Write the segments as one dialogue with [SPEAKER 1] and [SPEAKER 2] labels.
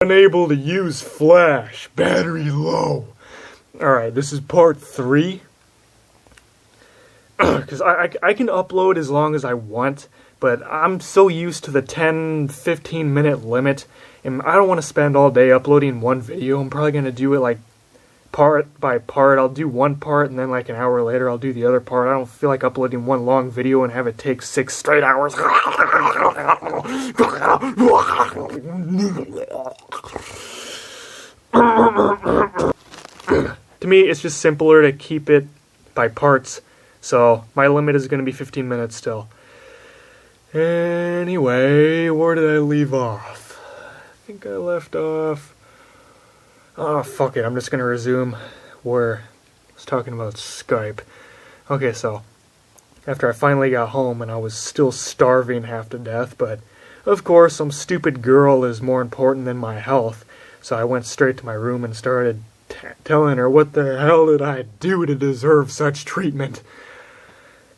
[SPEAKER 1] Unable to use Flash. Battery low. Alright, this is part 3. Because I can upload as long as I want, but I'm so used to the 10-15 minute limit, and I don't want to spend all day uploading one video. I'm probably going to do it like part by part. I'll do one part, and then like an hour later I'll do the other part. I don't feel like uploading one long video and have it take 6 straight hours. To me, it's just simpler to keep it by parts. So, my limit is going to be 15 minutes still. Anyway, where did I leave off? I think I left off... Oh, fuck it, I'm just going to resume where I was talking about Skype. Okay, so, after I finally got home and I was still starving half to death, but of course some stupid girl is more important than my health, so I went straight to my room and started telling her what the hell did I do to deserve such treatment.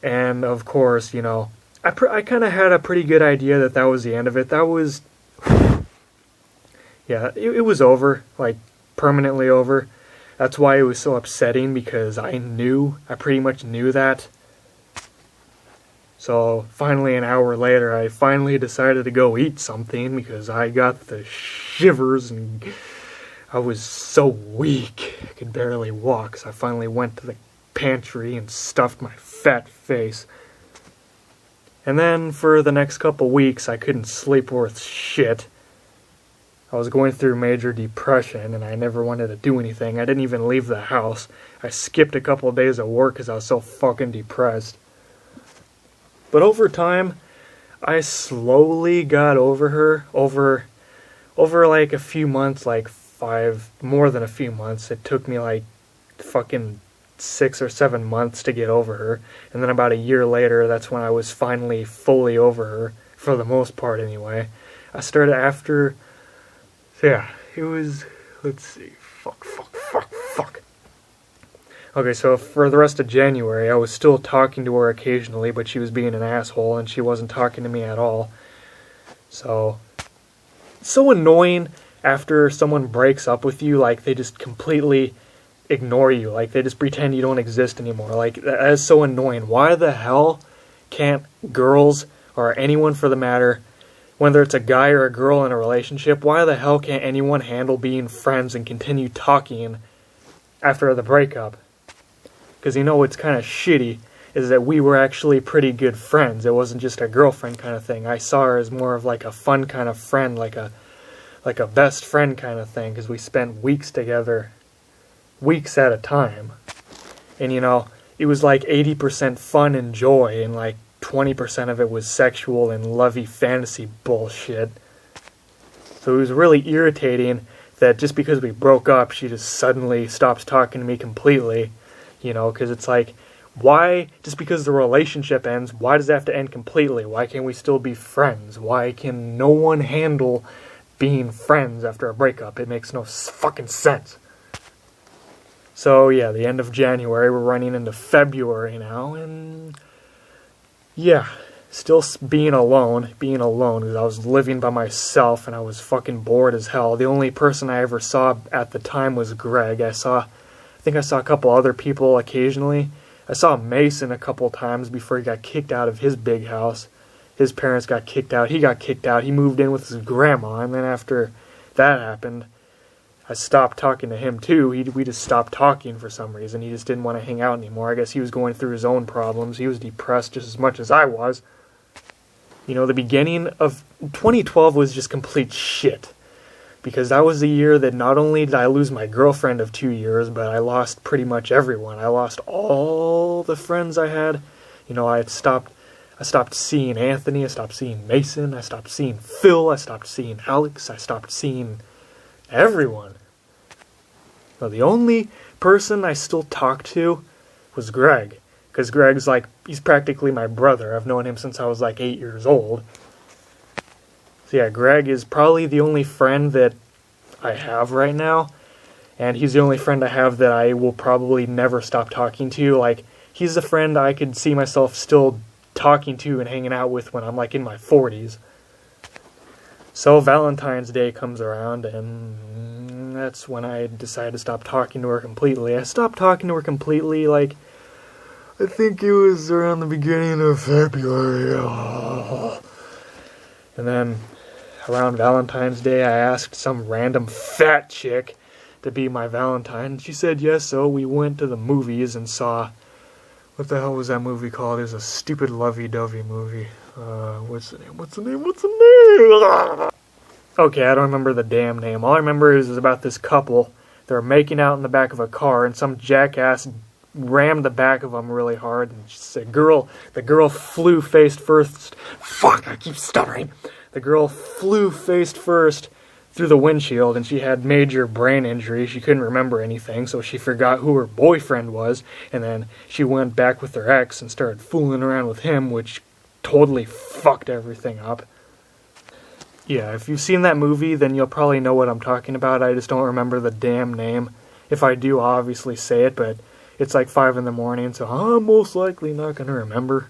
[SPEAKER 1] And of course, you know, I kind of had a pretty good idea that that was the end of it. That was, yeah, it was over, like permanently over. That's why it was so upsetting, because I pretty much knew that. So finally, an hour later, I finally decided to go eat something because I got the shivers and I was so weak I could barely walk. So I finally went to the pantry and stuffed my fat face. And then for the next couple weeks I couldn't sleep worth shit. I was going through major depression and I never wanted to do anything. I didn't even leave the house. I skipped a couple of days of work because I was so fucking depressed. But over time I slowly got over her. Over like a few months, like more than a few months. It took me like fucking 6 or 7 months to get over her, and then about a year later, that's when I was finally fully over her, for the most part anyway. I started after, yeah, it was, let's see, fuck. Okay, so for the rest of January, I was still talking to her occasionally, but she was being an asshole, and she wasn't talking to me at all. So, it's so annoying after someone breaks up with you, like, they just completely ignore you, like they just pretend you don't exist anymore. Like, that is so annoying. Why the hell can't girls, or anyone for the matter, whether it's a guy or a girl in a relationship, why the hell can't anyone handle being friends and continue talking after the breakup? Because you know what's kind of shitty is that we were actually pretty good friends. It wasn't just a girlfriend kind of thing. I saw her as more of like a fun kind of friend, like a best friend kind of thing, because we spent weeks together, weeks at a time. And you know, it was like 80% fun and joy, and like 20% of it was sexual and lovey fantasy bullshit. So it was really irritating that just because we broke up, she just suddenly stops talking to me completely. You know, because it's like, why, just because the relationship ends, why does it have to end completely? Why can't we still be friends? Why can no one handle being friends after a breakup? It makes no fucking sense. So yeah, the end of January, we're running into February now, and yeah, still being alone, because I was living by myself and I was fucking bored as hell. The only person I ever saw at the time was Greg. I think I saw a couple other people occasionally. I saw Mason a couple times before he got kicked out of his big house. His parents got kicked out, he got kicked out, he moved in with his grandma, and then after that happened, I stopped talking to him too. We just stopped talking for some reason. He just didn't want to hang out anymore. I guess he was going through his own problems. He was depressed just as much as I was. You know, the beginning of 2012 was just complete shit. Because that was the year that not only did I lose my girlfriend of 2 years, but I lost pretty much everyone. I lost all the friends I had. You know, I stopped seeing Anthony, I stopped seeing Mason, I stopped seeing Phil, I stopped seeing Alex, I stopped seeing everyone. Well, the only person I still talked to was Greg. Because Greg's like, he's practically my brother. I've known him since I was like 8 years old. So yeah, Greg is probably the only friend that I have right now. And he's the only friend I have that I will probably never stop talking to. Like, he's the friend I could see myself still talking to and hanging out with when I'm like in my 40s. So Valentine's Day comes around, and that's when I decided to stop talking to her completely. I stopped talking to her completely, like, I think it was around the beginning of February. And then around Valentine's Day, I asked some random fat chick to be my Valentine. She said yes, so we went to the movies and saw, what the hell was that movie called? It was a stupid lovey-dovey movie. What's the name? Okay, I don't remember the damn name. All I remember is about this couple. They were making out in the back of a car, and some jackass rammed the back of them really hard, and the girl flew face first. Fuck, I keep stuttering. The girl flew face first through the windshield, and she had major brain injury. She couldn't remember anything, so she forgot who her boyfriend was, and then she went back with her ex and started fooling around with him, which totally fucked everything up. Yeah, if you've seen that movie, then you'll probably know what I'm talking about. I just don't remember the damn name. If I do, I'll obviously say it, but it's like 5 in the morning, so I'm most likely not going to remember.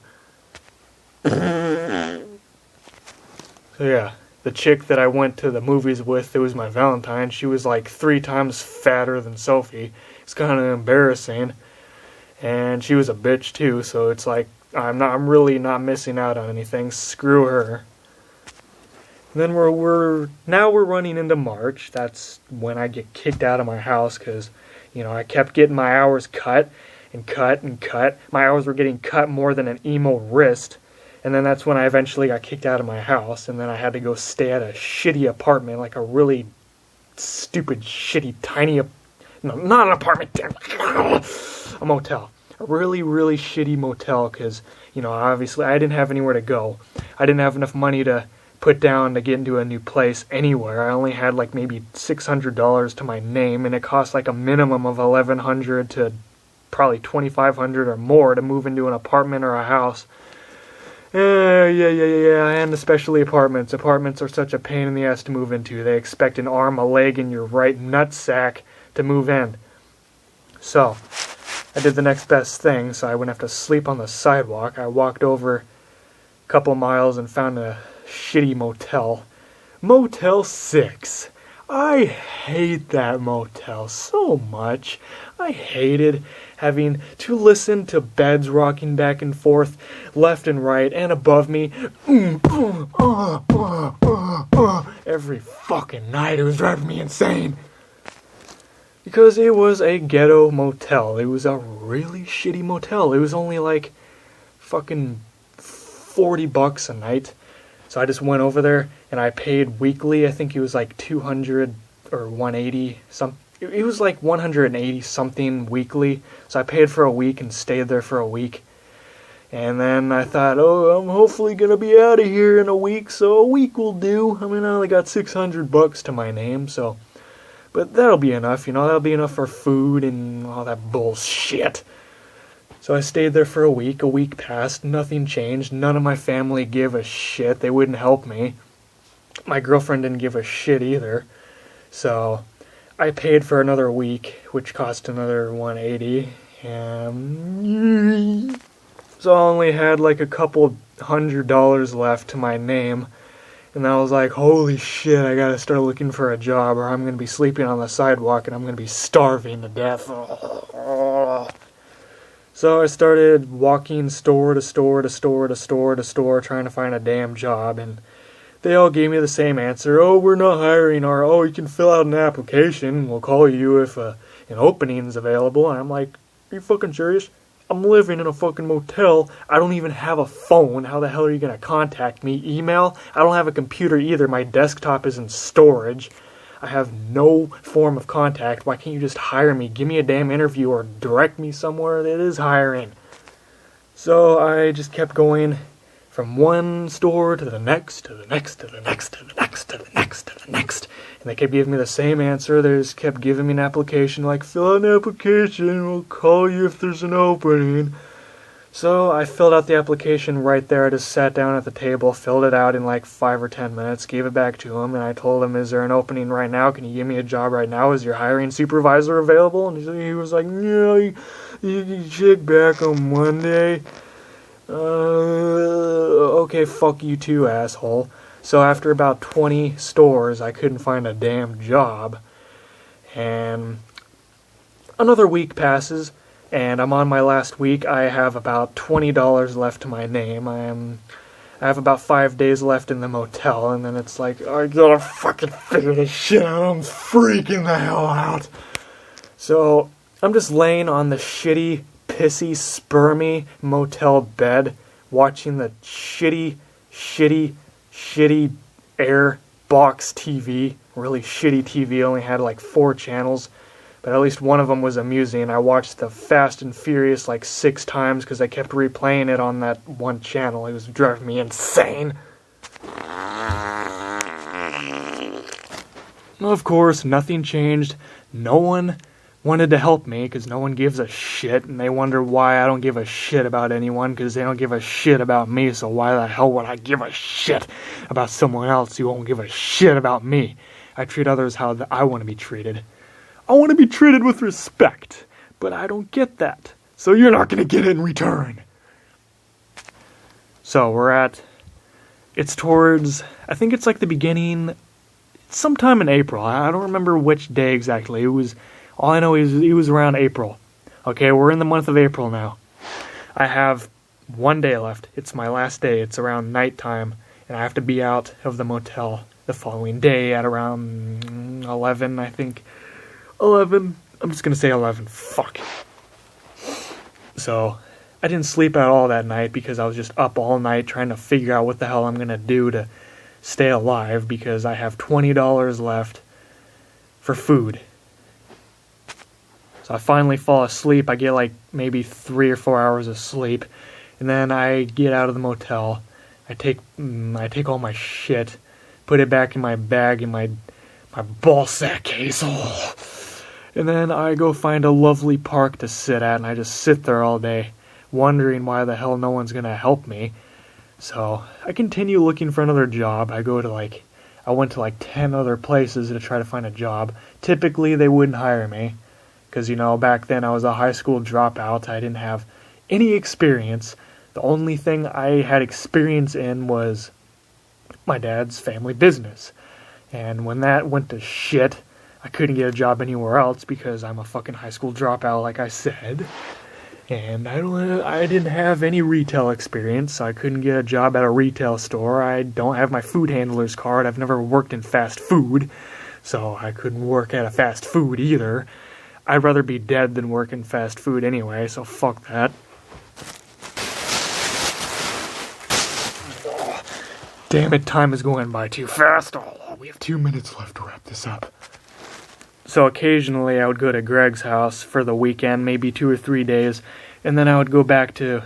[SPEAKER 1] So yeah, the chick that I went to the movies with, it was my Valentine, she was like 3 times fatter than Sophie. It's kind of embarrassing. And she was a bitch too, so it's like, I'm really not missing out on anything. Screw her. And then we're running into March. That's when I get kicked out of my house, because, you know, I kept getting my hours cut and cut and cut. My hours were getting cut more than an emo wrist. And then that's when I eventually got kicked out of my house, and then I had to go stay at a shitty apartment, like a really stupid, shitty, tiny, no, not an apartment, damn, a motel. A really, really shitty motel, because, you know, obviously I didn't have anywhere to go. I didn't have enough money to put down to get into a new place anywhere. I only had like maybe $600 to my name, and it cost like a minimum of $1,100 to probably $2,500 or more to move into an apartment or a house. Yeah, and especially apartments. Apartments are such a pain in the ass to move into. They expect an arm, a leg, and your right nutsack to move in. So, I did the next best thing, so I wouldn't have to sleep on the sidewalk. I walked over a couple miles and found a shitty motel. Motel 6. I hate that motel so much. I hated having to listen to beds rocking back and forth, left and right, and above me. Every fucking night. It was driving me insane. Because it was a ghetto motel. It was a really shitty motel. It was only like fucking $40 a night. So I just went over there and I paid weekly. I think it was like 200 or 180 something. It was like 180 something weekly. So I paid for a week and stayed there for a week. And then I thought, oh, I'm hopefully going to be out of here in a week, so a week will do. I mean, I only got $600 to my name, so. But that'll be enough, you know, that'll be enough for food and all that bullshit. So I stayed there for a week passed, nothing changed, none of my family gave a shit, they wouldn't help me. My girlfriend didn't give a shit either. So I paid for another week, which cost another $180, and so I only had like a couple $100 left to my name. And I was like, holy shit, I gotta start looking for a job, or I'm gonna be sleeping on the sidewalk and I'm gonna be starving to death. So I started walking store to store to store to store to store trying to find a damn job, and they all gave me the same answer. Oh, we're not hiring, or oh, you can fill out an application, we'll call you if an opening's available. And I'm like, are you fucking serious? I'm living in a fucking motel. I don't even have a phone. How the hell are you going to contact me? Email? I don't have a computer either. My desktop is in storage. I have no form of contact. Why can't you just hire me? Give me a damn interview or direct me somewhere that is hiring. So I just kept going from one store to the next, to the next, to the next, to the next, to the next, to the next. And they kept giving me the same answer. They just kept giving me an application, like, fill out an application, we'll call you if there's an opening. So I filled out the application right there. I just sat down at the table, filled it out in like 5 or 10 minutes, gave it back to him, and I told him, is there an opening right now? Can you give me a job right now? Is your hiring supervisor available? And he was like, yeah, you can check back on Monday. Okay, fuck you too, asshole. So after about 20 stores, I couldn't find a damn job. And another week passes, and I'm on my last week. I have about $20 left to my name. I have about 5 days left in the motel, and then it's like, I gotta fucking figure this shit out. I'm freaking the hell out. So I'm just laying on the shitty, pissy, spermy motel bed, watching the shitty air box TV. Really shitty TV, only had like 4 channels, but at least one of them was amusing. I watched the Fast and Furious like 6 times because I kept replaying it on that one channel. It was driving me insane. Of course, nothing changed. No one wanted to help me because no one gives a shit, and they wonder why I don't give a shit about anyone because they don't give a shit about me, so why the hell would I give a shit about someone else who won't give a shit about me? I treat others how I want to be treated. I want to be treated with respect, but I don't get that, so you're not going to get it in return. So it's towards, I think it's like the beginning, sometime in April. I don't remember which day exactly. All I know is it was around April. Okay, we're in the month of April now. I have 1 day left. It's my last day. It's around nighttime, and I have to be out of the motel the following day at around 11, I think. 11. I'm just gonna say 11. Fuck. So, I didn't sleep at all that night because I was just up all night trying to figure out what the hell I'm gonna do to stay alive because I have $20 left for food. So I finally fall asleep. I get like maybe 3 or 4 hours of sleep, and then I get out of the motel. I take all my shit, put it back in my bag in my ballsack case, and then I go find a lovely park to sit at, and I just sit there all day, wondering why the hell no one's gonna help me. So I continue looking for another job. I went to like 10 other places to try to find a job. Typically they wouldn't hire me. Because, back then I was a high school dropout. I didn't have any experience. The only thing I had experience in was my dad's family business. And when that went to shit, I couldn't get a job anywhere else because I'm a fucking high school dropout, like I said. And I didn't have any retail experience, so I couldn't get a job at a retail store. I don't have my food handler's card. I've never worked in fast food, so I couldn't work at a fast food either. I'd rather be dead than work in fast food anyway, so fuck that. Oh, damn it, time is going by too fast. Oh, we have 2 minutes left to wrap this up. So occasionally I would go to Greg's house for the weekend, maybe 2 or 3 days, and then I would go back to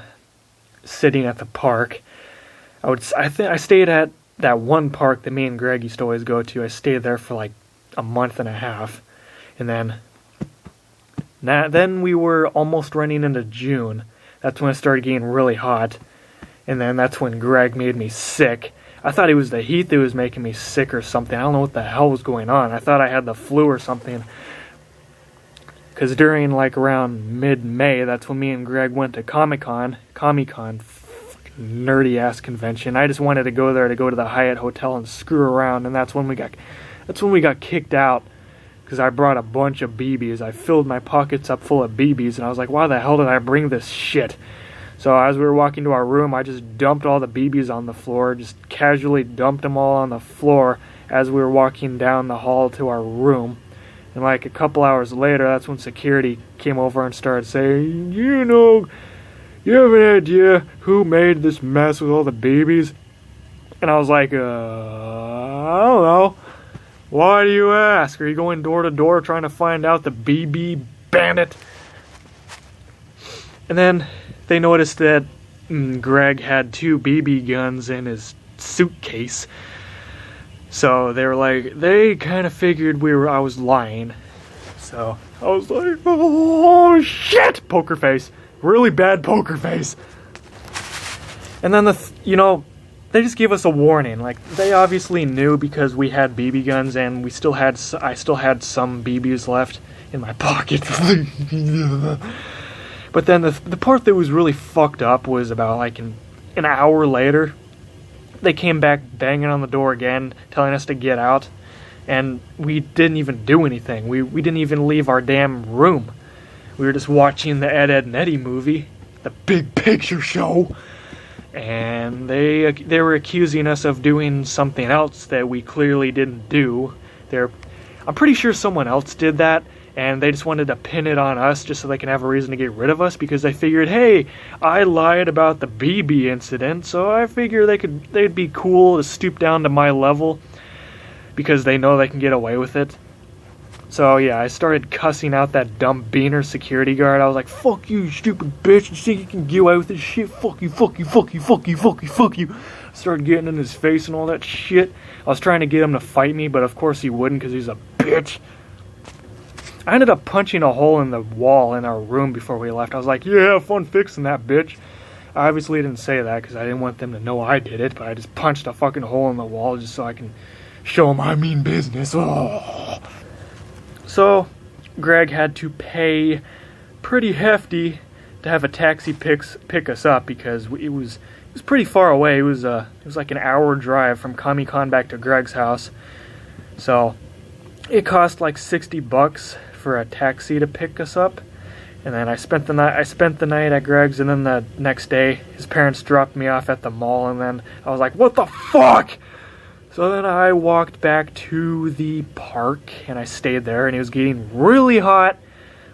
[SPEAKER 1] sitting at the park. I stayed at that one park that me and Greg used to always go to. I stayed there for like a month and a half, and then we were almost running into June. That's when it started getting really hot. And then that's when Greg made me sick. I thought it was the heat that was making me sick or something. I don't know what the hell was going on. I thought I had the flu or something. Because during like around mid-May, that's when me and Greg went to Comic-Con, fucking nerdy-ass convention. I just wanted to go there to go to the Hyatt Hotel and screw around. And that's when we got kicked out. Because I brought a bunch of BBs. I filled my pockets up full of BBs, and I was like, why the hell did I bring this shit? So as we were walking to our room, I just dumped all the BBs on the floor, just casually dumped them all on the floor as we were walking down the hall to our room. And like a couple hours later, that's when security came over and started saying, you have an idea who made this mess with all the BBs? And I was like, I don't know. Why do you ask? Are you going door to door trying to find out the BB bandit? And then they noticed that Greg had 2 BB guns in his suitcase. So they kind of figured I was lying. So I was like, oh shit! Poker face. Really bad poker face. And then they just gave us a warning. Like, they obviously knew because we had BB guns and I still had some BBs left in my pocket. But then the part that was really fucked up was about like an hour later, they came back banging on the door again, telling us to get out. And we didn't even do anything. We didn't even leave our damn room. We were just watching the Ed, Edd n Eddy movie, the Big Picture Show. And they were accusing us of doing something else that we clearly didn't do. I'm pretty sure someone else did that, and they just wanted to pin it on us just so they can have a reason to get rid of us, because they figured, hey, I lied about the BB incident, so I figure they'd be cool to stoop down to my level because they know they can get away with it. So yeah, I started cussing out that dumb beaner security guard. I was like, fuck you, you stupid bitch, you think you can get away with this shit? Fuck you, fuck you, fuck you, fuck you, fuck you, fuck you. Started getting in his face and all that shit. I was trying to get him to fight me, but of course he wouldn't because he's a bitch. I ended up punching a hole in the wall in our room before we left. I was like, yeah, have fun fixing that, bitch. I obviously didn't say that because I didn't want them to know I did it, but I just punched a fucking hole in the wall just so I can show them I mean business. Oh. So, Greg had to pay pretty hefty to have a taxi pick us up because it was pretty far away. It was like an hour drive from Comic-Con back to Greg's house. So, it cost like $60 for a taxi to pick us up. And then I spent the night at Greg's, and then the next day his parents dropped me off at the mall, and then I was like, what the fuck? So then I walked back to the park, and I stayed there, and it was getting really hot.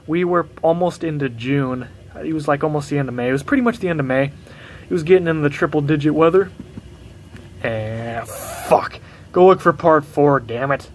[SPEAKER 1] We were almost into June. It was like almost the end of May. It was pretty much the end of May. It was getting into the triple-digit weather. Fuck. Go look for part 4, damn it.